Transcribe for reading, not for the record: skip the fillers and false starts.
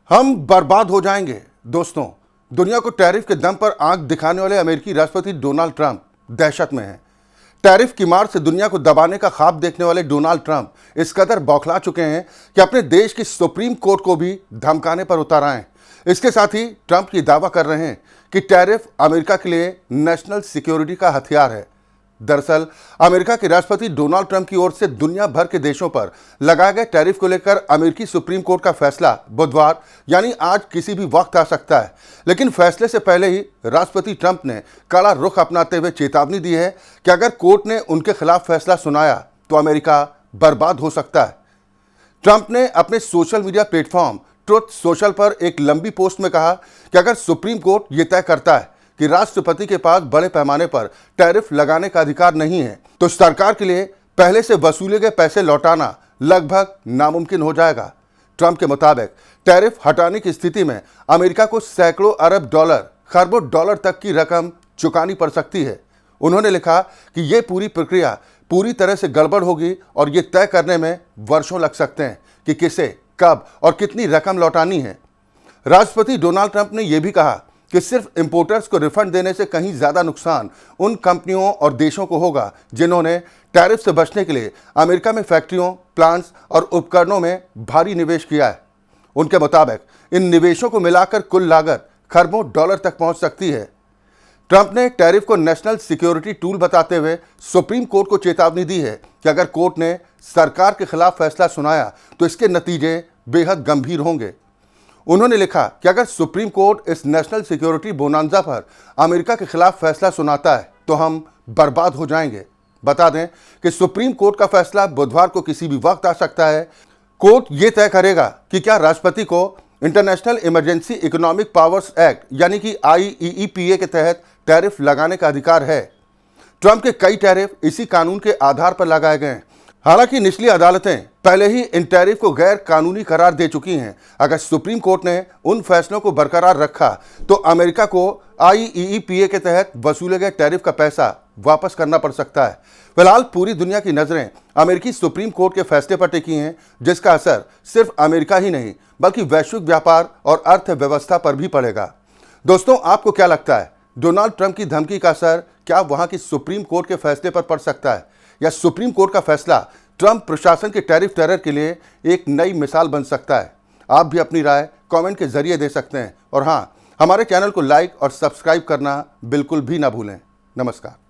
हम बर्बाद हो जाएंगे। दोस्तों, दुनिया को टैरिफ के दम पर आंख दिखाने वाले अमेरिकी राष्ट्रपति डोनाल्ड ट्रंप दहशत में हैं। टैरिफ की मार से दुनिया को दबाने का ख्वाब देखने वाले डोनाल्ड ट्रंप इस कदर बौखला चुके हैं कि अपने देश की सुप्रीम कोर्ट को भी धमकाने पर उतर आए हैं। इसके साथ ही ट्रंप ये दावा कर रहे हैं कि टैरिफ अमेरिका के लिए नेशनल सिक्योरिटी का हथियार है। दरअसल अमेरिका के राष्ट्रपति डोनाल्ड ट्रंप की ओर से दुनिया भर के देशों पर लगाए गए टैरिफ को लेकर अमेरिकी सुप्रीम कोर्ट का फैसला बुधवार यानी आज किसी भी वक्त आ सकता है। लेकिन फैसले से पहले ही राष्ट्रपति ट्रंप ने कड़ा रुख अपनाते हुए चेतावनी दी है कि अगर कोर्ट ने उनके खिलाफ फैसला सुनाया तो अमेरिका बर्बाद हो सकता है। ट्रंप ने अपने social media platform truth social पर एक लंबी पोस्ट में कहा कि अगर सुप्रीम कोर्ट ये तय करता है कि राष्ट्रपति के पास बड़े पैमाने पर टैरिफ लगाने का अधिकार नहीं है तो सरकार के लिए पहले से वसूले गए पैसे लौटाना लगभग नामुमकिन हो जाएगा। ट्रंप के मुताबिक टैरिफ हटाने की स्थिति में अमेरिका को सैकड़ों अरब डॉलर, खरबों डॉलर तक की रकम चुकानी पड़ सकती है। उन्होंने लिखा कि यह पूरी प्रक्रिया पूरी तरह से गड़बड़ होगी और ये तय करने में वर्षों लग सकते हैं कि किसे, कब और कितनी रकम लौटानी है। राष्ट्रपति डोनाल्ड ट्रंप ने यह भी कहा कि सिर्फ इंपोर्टर्स को रिफंड देने से कहीं ज़्यादा नुकसान उन कंपनियों और देशों को होगा जिन्होंने टैरिफ से बचने के लिए अमेरिका में फैक्ट्रियों, प्लांट्स और उपकरणों में भारी निवेश किया है। उनके मुताबिक इन निवेशों को मिलाकर कुल लागत खरबों डॉलर तक पहुंच सकती है। ट्रंप ने टैरिफ को नेशनल सिक्योरिटी टूल बताते हुए सुप्रीम कोर्ट को चेतावनी दी है कि अगर कोर्ट ने सरकार के खिलाफ फैसला सुनाया तो इसके नतीजे बेहद गंभीर होंगे। उन्होंने लिखा कि अगर सुप्रीम कोर्ट इस नेशनल सिक्योरिटी बोनांजा पर अमेरिका के खिलाफ फैसला सुनाता है तो हम बर्बाद हो जाएंगे। बता दें कि सुप्रीम कोर्ट का फैसला बुधवार को किसी भी वक्त आ सकता है। कोर्ट ये तय करेगा कि क्या राष्ट्रपति को international emergency economic powers act यानी कि IEEPA के तहत टैरिफ लगाने का अधिकार है। ट्रंप के कई टैरिफ इसी कानून के आधार पर लगाए गए हैं। हालांकि निचली अदालतें पहले ही इन टैरिफ को गैर कानूनी करार दे चुकी हैं। अगर सुप्रीम कोर्ट ने उन फैसलों को बरकरार रखा तो अमेरिका को IEEPA के तहत वसूले गए टैरिफ का पैसा वापस करना पड़ सकता है। फिलहाल पूरी दुनिया की नज़रें अमेरिकी सुप्रीम कोर्ट के फैसले पर टिकी हैं, जिसका असर सिर्फ अमेरिका ही नहीं बल्कि वैश्विक व्यापार और अर्थव्यवस्था पर भी पड़ेगा। दोस्तों, आपको क्या लगता है, डोनाल्ड ट्रंप की धमकी का असर क्या वहां की सुप्रीम कोर्ट के फैसले पर पड़ सकता है, या सुप्रीम कोर्ट का फैसला ट्रंप प्रशासन के टैरिफ टेरर के लिए एक नई मिसाल बन सकता है? आप भी अपनी राय कमेंट के जरिए दे सकते हैं और हाँ, हमारे चैनल को लाइक और सब्सक्राइब करना बिल्कुल भी ना भूलें। नमस्कार।